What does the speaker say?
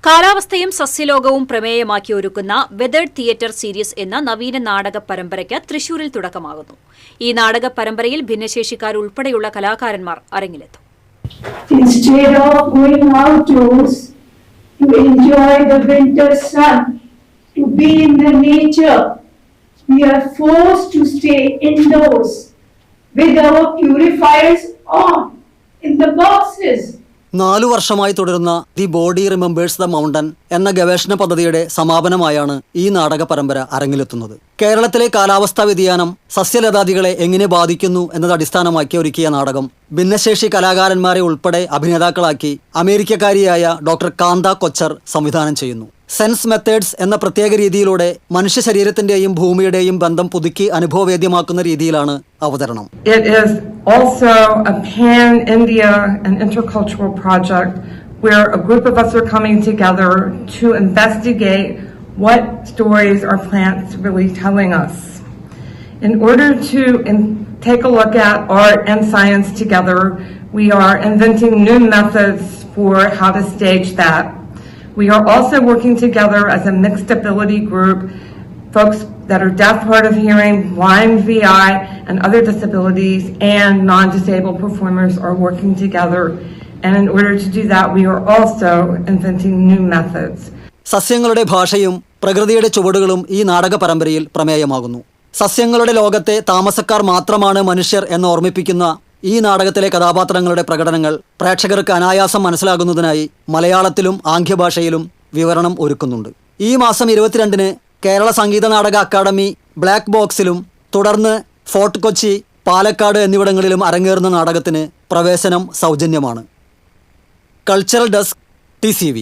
കാലാവസ്ഥയും സസ്യലോകവും പ്രമേയമാക്കി ഒരുക്കുന്ന weathered theatre series എന്ന നവീന നാടക പരമ്പരയ്ക്ക് തൃശൂരിൽ തുടക്കമാകുന്നു. ഈ നാടക പരമ്പരയിൽ ഭിന്നശേഷിക്കാരുൾപ്പെടെയുള്ള കലാകാരന്മാർ അരങ്ങിലെത്തും. Instead of going outdoors to enjoy the winter sun, to be in the nature, we are forced to stay indoors with our purifiers on in the boxes. 4 വർഷമായി തുടരുന്ന the body remembers the mountain എന്ന ഗവേഷണ പദ്ധതിയുടെ സമാപനമായാണ് ഈ നാടക പരമ്പര അരങ്ങിലെത്തുന്നത്. കേരളത്തിലെ കാലാവസ്ഥാ വ്യതിയാനം സസ്യലതാദികളെ എങ്ങനെ ബാധിക്കുന്നു എന്നത് അടിസ്ഥാനമാക്കി ഒരുക്കിയ നാടകം ഭിന്നശേഷി കലാകാരന്മാരെ ഉൾപ്പെടെ അഭിനേതാക്കളാക്കി അമേരിക്കക്കാരിയായ ഡോക്ടർ കാന്ത കൊച്ചർ സംവിധാനം ചെയ്യുന്നു. സെൻസ് മെത്തേഡ്സ് എന്ന പ്രത്യേക രീതിയിലൂടെ മനുഷ്യ ശരീരത്തിന്റെയും ഭൂമിയുടെയും ബന്ധം പുതുക്കി അനുഭവവേദ്യമാക്കുന്ന രീതിയിലാണ് അവതരണം. It is also a pan-India and intercultural project where a group of us are coming together to investigate what stories are plants really telling us. In order to take a look at art and science together, we are inventing new methods for how to stage that. We are also working together as a mixed ability group, folks that are deaf, hard of hearing, blind, VI, and other disabilities, and non-disabled performers are working together. And in order to do that, we are also inventing new methods. സസ്യങ്ങളുടെ ഭാഷയും പ്രകൃതിയുടെ ചുവടുകളും ഈ നാടക പരമ്പരയിൽ പ്രമേയമാകുന്നു. സസ്യങ്ങളുടെ ലോകത്തെ താമസക്കാർ മാത്രമാണ് മനുഷ്യർ എന്ന് ഓർമ്മിപ്പിക്കുന്ന ഈ നാടകത്തിലെ കഥാപാത്രങ്ങളുടെ പ്രകടനങ്ങൾ പ്രേക്ഷകർക്ക് അനായാസം മനസ്സിലാകുന്നതിനായി മലയാളത്തിലും ആംഗ്യഭാഷയിലും വിവരണം ഒരുക്കുന്നുണ്ട്. ഈ മാസം 22-ന് കേരള സംഗീത നാടക അക്കാദമി ബ്ലാക്ക് ബോക്സിലും തുടർന്ന് ഫോർട്ട് കൊച്ചി, പാലക്കാട് എന്നിവിടങ്ങളിലും അരങ്ങേറുന്ന നാടകത്തിന് പ്രവേശനം സൗജന്യമാണ്. Cultural desk TCV.